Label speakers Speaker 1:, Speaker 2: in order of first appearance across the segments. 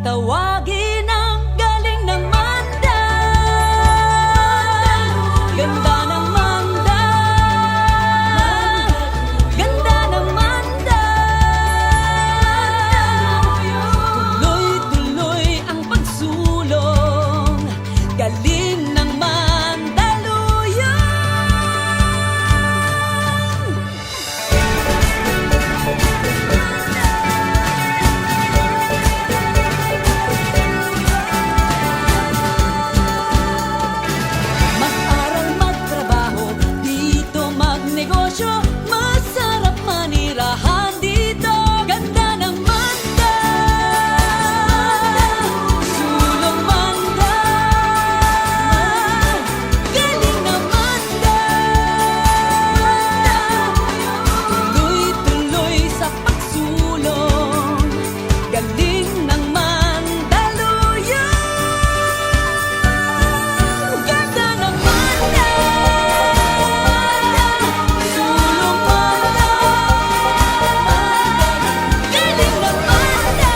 Speaker 1: tawagin ang galing ng Manda. Ganda ng Manda, ganda ng Manda. Tuloy-tuloy ang pagsulong, galing ng Mandaluyong. Mag-aral, magtrabaho, dito magnegosyo, masarap manirahan dito. Ganda ng Manda, sulong Manda, galing ng Manda. Tuloy-tuloy sa pagsulong, galing ng Mandaluyong. Ganda ng Manda, sulong Manda, galing ng Manda.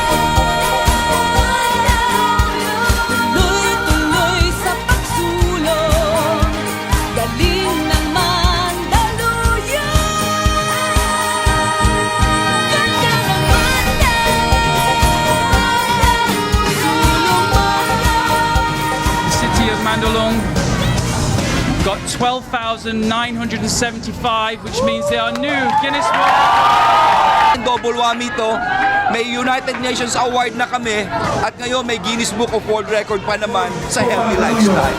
Speaker 1: Tuloy-tuloy sa pagsulong, galing ng Mandaluyong. Ganda ng Manda, sulong Manda.
Speaker 2: The city of Mandaluyong got 12,975, which means they are new Guinness World.
Speaker 3: Double whammy to. May United Nations Award na kami at ngayon may Guinness Book of World Record pa naman sa healthy lifestyle.